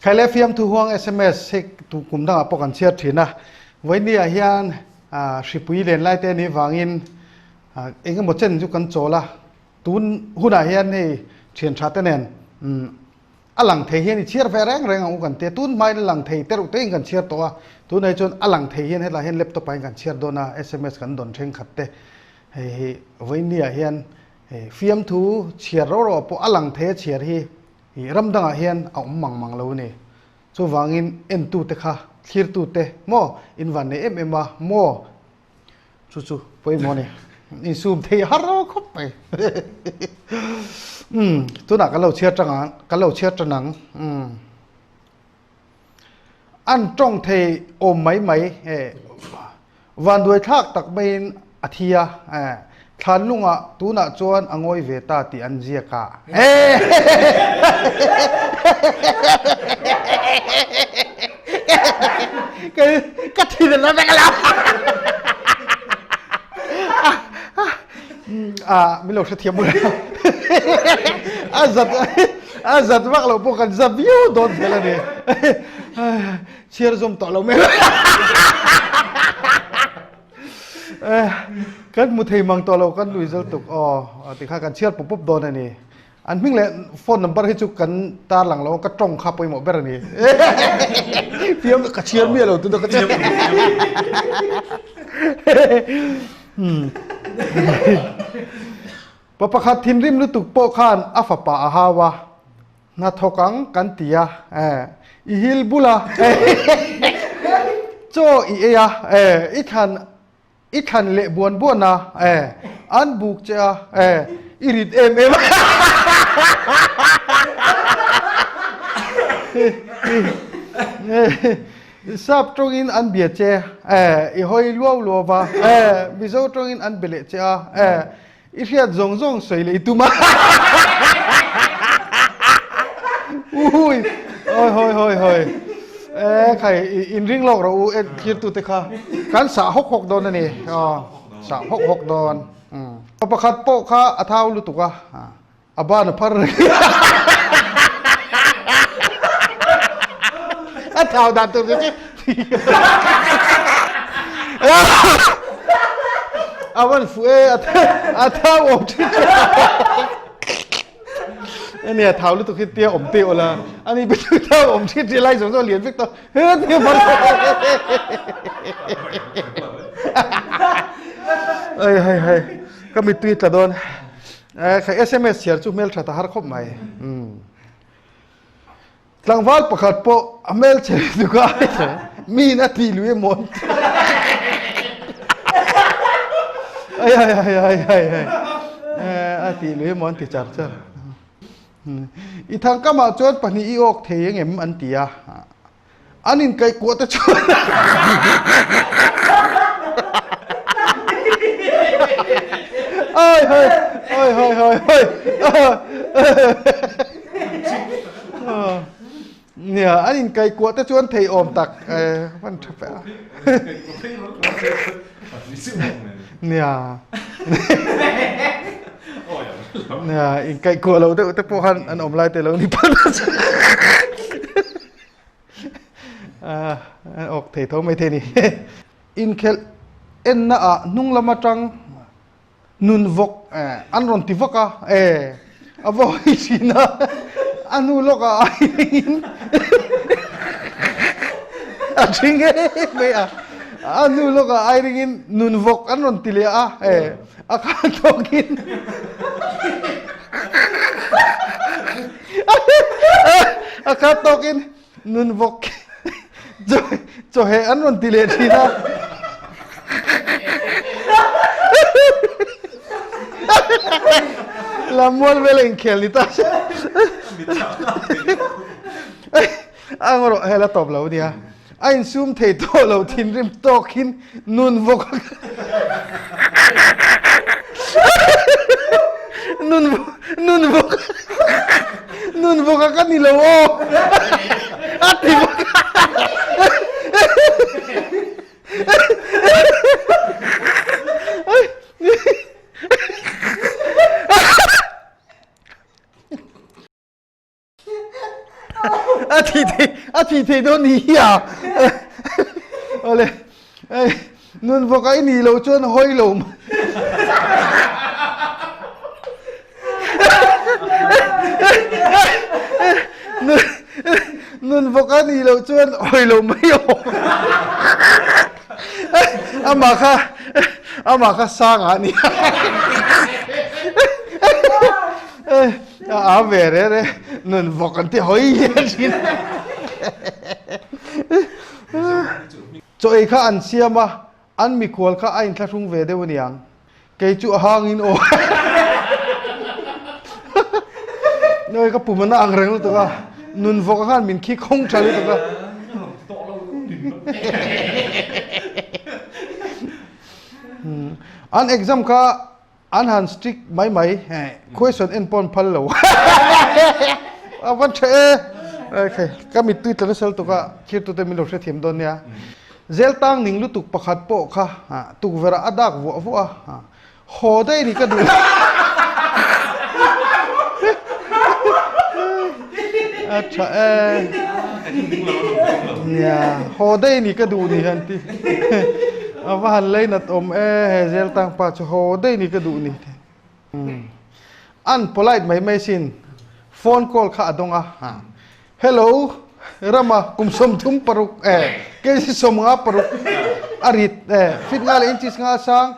ใครเล่ฟิล์มถูห่วง SMS ให้ถูกกลุ่มทั้งปกันเชียร์ถือนะไว้เนี่ยเฮียนสิปุยเล่นไล่เต้นี้วางอินเองก็หมดเช่นจุกันโจละตูนหุ่นเฮียนให้เชียนชาติเนนอลังเทียนเชียร์แฝงแรงเอากันเตตูนไม่หลังเทียเตรุเตงกันเชียร์ตัวตูนในจนอลังเทียนให้เราเห็นเล็บตัวไปกันเชียร์โดนSMS กันโดนเชิงขัดเตให้ไว้เนี่ยเฮียนฟิล์มถูเชียร์รอพออลังเทียเชียร์ที่รำดังเฮียนเอามังแล้วนี่so wangin en tu te kha thlir tu te mo in van ne em ma mo chu poi mo ne in sum thei haro khop pe tu na ka lo chia tang an trong thei om mai van doi thak tak bain athia than lunga tu na chuan angoi ve ta ti an zia ka cái thì nó đang làm mình lột thiệp mưa giật mắc là bộ cần giật view đồn thế là gì chia zoom tỏ lâu mấy cái một thầy mang tỏ lâu cái đuôi dâu tục thì khai cần chia bốp đồn này nè anh mình lại phone numberให้จุกันตาหลังเราก็จ้องขับไปหมดแบบนี้เพียงกระเชียร์เมียเราตัวกระเชียร์ปะปะขัดทินริมฤตุโปขานอัฟปะอาฮาวะนาทกังกันตียอีฮิลบุลาโจอีเอยอีขันเละบวนนะอันบุกเจ้าอีริดเอ็มซับตรงอินอันเบียเจอีหอยลัววะมิโซตรงอินอันเบลเจอีเรียดซงสวยเลยตุมาอุ้ยเฮ้ยใครอินริงลอกเราคิดตุเตค่ะการสาหกโดนนี่สาหกโดนประคัดโปข้าอาท้าวลุตุกะอาบ้านพัรอาท้าวดันตัวนี้อาวันฟูอาท้าวอมที่อันนี้ท้าวลุตุกิเตียอมเตียวละอันนี้เป็นท้าวอมที่ที่ไล่สมเหรียญฟิกตัวเฮ้ยเตียมันเฮ้ยก็มีtweetละโดนใคร SMS เชียร์จุเมลชาตาฮาร์คบไหมหลังวัลประกาศโปเมลเชียร์ดูก็มีนาทีลุยมอนอาทีลุยมอนติดจัดจ้ะอีทางก็มาจวดปนิอีออกเทียงเอ็มอันตียอันนี้ไกลกว่าแต่ชวนเฮ้ยเนี่ยอันนี้ไกลกว่าแต่ชวนเทยอมตักมันทับไปเนี่ยอินไกลกว่าเราแต่พวกhanอันอมไล่แต่เรานี่ปั้นออกเทยท้องไม่เทนี่อินเคลเอ็นน่ะนุ่งละมาจังนุนวกอันรอนติวกอวอยสินะอันูโลกไอรินจริงไม่อันูโลกไอรินนุนวกอันรอนติเลียอาคาโตกินอาคาโตกินนุนวกจ่อเฮอันรอนติเลียทีนะLa muol velen kelita. Angoro hela top lo dia. Ain sum thei to lo thin rim tokin nun vok. Nun vok ka ni lo. Ati vok. thì đâu ní à ole nun vô cái ní lâu chuan hôi lâu nun vô cái ní lâu chuan hôi lâu mấy ôm ama kha sang ani về đấy nun vô cái thì hôi gì cho ai kha an siam à an mi khol kha ain thla thung ve de waniang ke chu hang in o noi ka pumana ang reng to ka nun vo ka min khi không chali to ka an exam ka an han strict mai question en pon phal lo awan che okay ka mi tu tla sel to ka khir tu te mi lo se thim don ya zel tang ning lu tuk pakhat po kha tuk vera adak vo a ho dai ni ka du acha ya ho dai ni ka du ni han ti awa han lei na tom zel tang pa chu ho dai ni ka du ni an polite mai sin phone call kha adonga hello rama kumsom thum paruk ke si som nga paruk arit fit nga le inchis nga sang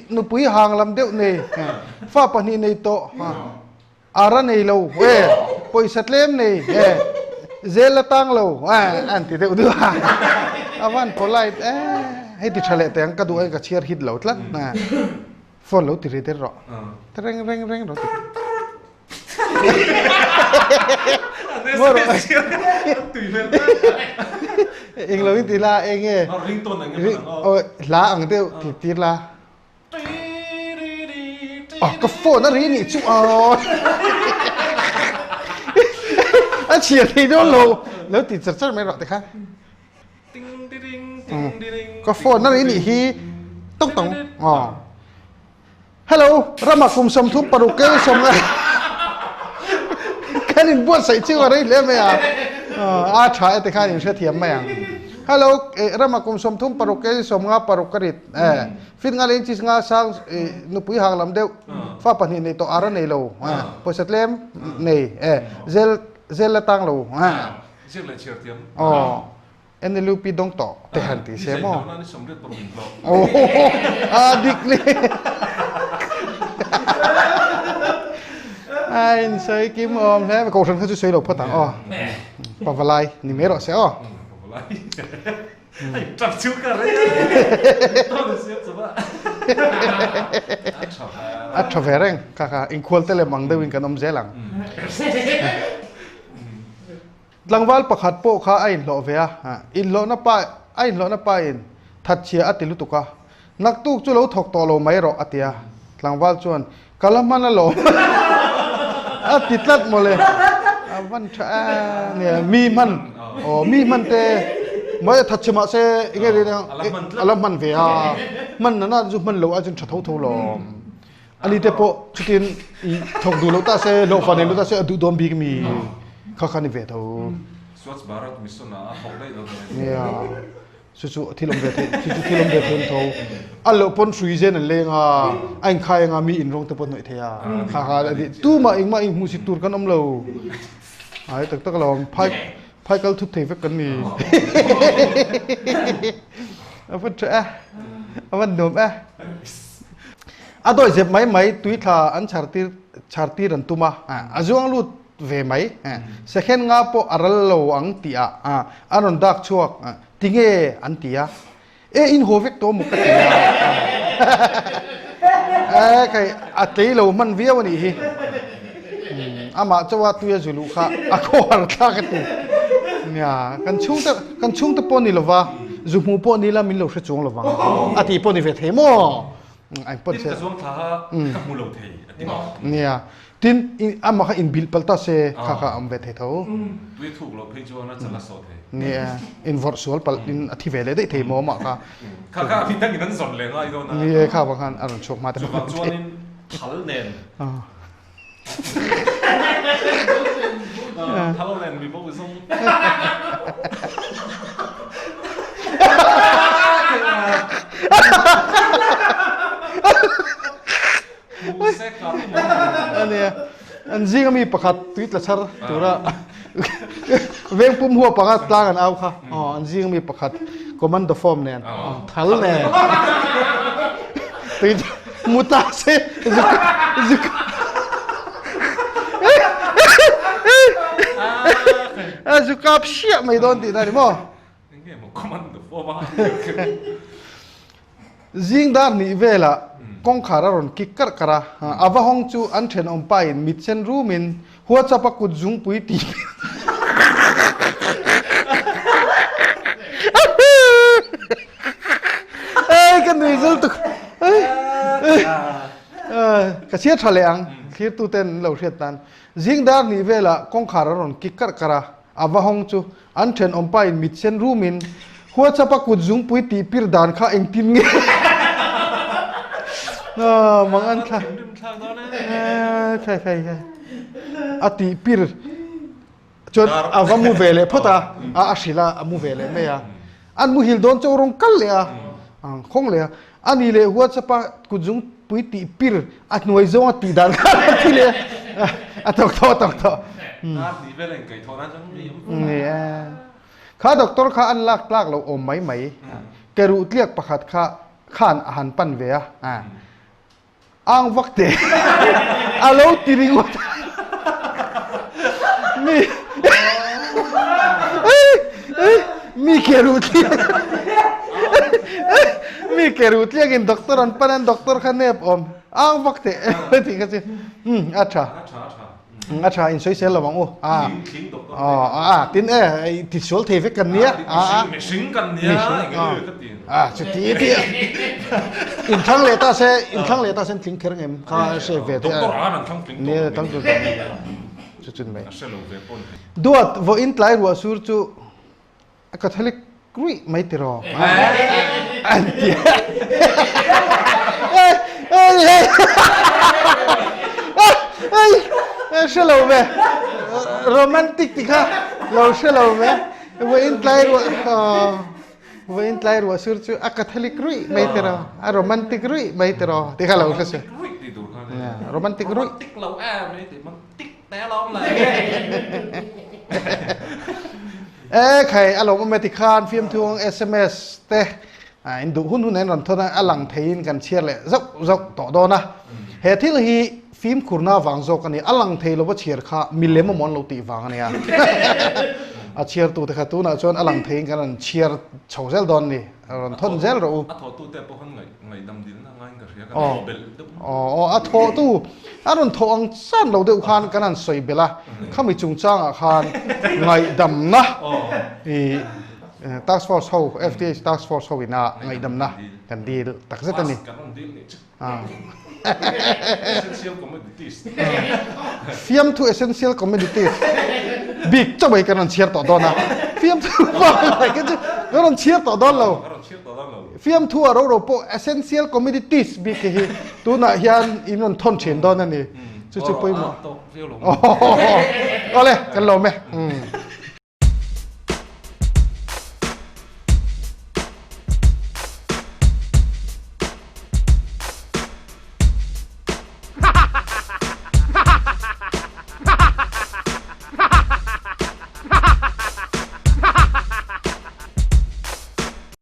nupui hang lam deuh nei fa pani nei to ara nei lo poisat lem nei zel tang lo an ti deuh du awan polite hei ti thale te ang ka du ai ka chiar hit lo tla na phone lo ti re te ro reng ro anh nói tí la anh nghe lá ăn tiêu thì tí la cái phone nó rí nị chú anh chỉ thì nó lâu nếu thì chắc mấy loại thì khác cái phone nó rí nị hi tông hello rama cùng sum thum paruke sum cái này buat sai chưa ở đây lên mày trái thì khai những sẽ thiểm mày hello rama kum som thum paruk cái som nga paruk karit fit nga lên chis nga sang nupui hang lam deu fa pani nei to ara nei lo poisat lem nei zel la tang lo zel la chiar thiam en lu pi dong to te han ti se mo dikle anh xây kim ôm thế mà cầu thầnเขาช่วยเราพอต่างปะวะไลนี่เมรอเสียจับชิวกันเลยต้องเสียบซะว่าอัดชอบแรงค่ะอินควอลเตเลมังได้วิ่งกันอมเจลังหลังวัลประคัดโปข้าไอ้หล่อเวียอินหล่อนับไปไอ้หล่อนับไปอินทัดเชียอัติลุตุกะนักตุกจุลเอาถกต่อโลไม่รออัติยาหลังวัลชวนกะละมันละโลติดลัดหมดเลยวันเนี่ยมีมันแต่ไม่ทัดชมาเสยังไงเนี่ยอะไรมันเวียมันนั่นน่ะจุมันโลอาจจะชัดเท่าหลอมอันนี้แต่พอชุดินถกดูโลตาเสโลฟันเนโลตาเสดูโดนบีกมีข้าขันนี่เวทเอาสวัสดิ์บารัตมิสนาถกได้โดนเนี่ยสุที่ลมเวทที่ลมเวทเท่าอันเราปนสุยเจนเลยง่ะไอ้ใครงามีอินรงตะปนหน่อยเทียข้าดิตู้มาเองมูสิตูร์กันอมเราไอ้ตักเราพายกัลทุบเทวกันนี่เอาพูดเถอะเอาวันโดมโดยเจ็บไหมตุยท่าอันชาร์ตีรันตุมาจวงลุดเวไหมเสกเห็นงาปออารัลโลอังตีอันนั้นดักชัวติงอันตีอินโฮเวกตัวมุกตีใครอัตย์เรามันเวียวันนี้มาจะว่าตัวจุลุค่ะโคหาร์ตากันตัวเนี่ยกันชุ่งตะปนนี่หรอวะจุมูปนนี่ละมินเราเชื่อจงหรอวะตีปนนี่เวทเหมอไอ้ปนเสกระทรวงท่ากับมูลเทยเนี่ยทินมาค่ะอินบิลปัลตาเซ่ค่ะเวทเท่าด้วยถูกเราพิจารณาจะละสดเนี่ยอินวอร์ชวลปัลอินที่เวลได้เทมอมาค่ะพิจารณาสดเลยง่ายด้วยนะนี่ค่ะบางครั้งอารมณ์ชกมาแต่บางส่วนนี่ทัลเนน ถ้าเราเล่นมีพวกไปส่งเซ็กกับอันนี้อันจริงก็มีประคัดทวิตละชาร์ตัวละเวงปุ่มหัวประคัดกลางกันเอาค่ะอ๋ออันจริงก็มีประคัดคอมมานด์ฟอร์มเนี่ยทัลเนี่ยติดมุตาเซจุกจุกกับเชี่ยไม่โดนติดอะไรมั้งนี่มันคอมมานด์ฟอร์มจริงด้านนี้เวลากงขาร้อนกิกกัดกระอาว่าห้องจูอันเทนอมไปมิดเซนรูมินหัวจะปักกุดจุงปุยตีเอ้ยกันดูซิลตุกกระเชียดทะเลอังคิดตัวเต้นเราเชียดตันจริงด้านนี้เวลากงขาร้อนกิกกัดกระอาว่าห้องจูอันเทนอมไปมิดเซนรูมินหัวจะปักกุดจุงปุยตีพิรดานข้าเองตินเงี้ยมังอันค่ะใช่อติปิรจนอาว่ามูเวเลพอตาอาศิลามูเวเลไม่อะอันมูฮิลโดนจะรงกัลเลยคงเลยอันนี้เลยหัวจะปะกุจุงปุยติปิรอันหน่วยจงติดานกันที่เลยตอกนี่เวลาเกิดทอนั้นจังนี่ข้าด็อกเตอร์ข้าอันลากเราอมไหมแกรู้เรียกประคัดข้านอาหารปั้นเวียอังวักเตะอาลูติริงวัดมีแกรู้เรียกมีแกรู้เรียกอินด็อกเตอร์อันปั้นด็อกเตอร์ข้าเนบอมอังวักเตะที่กันสิอัชชาอินช่วยเซลล์บ้างโอ้ตินติดโซลเทฟิกันเนี้ยไม่สิงกันเนี้ยจุดที่อินทั้งเลต้าเซนทิ้งเครื่องเอ็มข้าเซเวทีเนี่ยตั้งจุดจุดไหมดูว่าว่าอินไลน์ว่าสูรจูก็ทะเลกรุยไม่ติดหรออันเดียเชื่อเราไหมโรแมนติกติค่ะเราเชื่อเราไหมว่าอินไลน์ว่าสุดจู่อาคาทลิกรุยไม่ติดหรอโรแมนติกรุยไม่ติดหรอที่เขาเราเชื่อโรแมนติกรุยติ๊กเราไม่ติดมันติ๊กแต่เราเลยใครอารมณ์อเมริกันฟิล์มทวง SMS เตะอินดูหุ่นแน่นอนเท่านั้นอลังเทียนกันเชียร์เลยจกต่อโดนนะเหตุที่เราฟิล์มคุณน่าวังโจกันนี่อลังเทียนเราเชียร์ข้ามิลเลมมอนเราตีวังเนี่ยเชียร์ตัวแต่ข้าตัวน่ะชวนอลังเทียนกันเชียร์ชาวเซลดอนนี่ทนเซลเราทอตู้แต่พวกเขาไงดำดินง่ายกับเชียร์กันเบลทอตู้ทออังสั้นเราเดือดขานกันนั่นสวยเบล่าข้ามีจุงจ้างอาคารไงดำนะtask force เขา FTH task force เขาวินาไงดำนะกันดีตักเสร็จนี่essential commodities ฟิล์มทู essential commodities บิ๊กจะไปกันนั่นเชียร์ต่อดอนนะฟิล์มทูว่าอะไรกันจะนั่นเชียร์ต่อดอนเราฟิล์มทูเราพวก essential commodities บิ๊กที่ตัวน่ะยันอินนทนเชนดอนนั่นนี่จุดๆไปหมดโอ้โหก็เลยกันเราไหม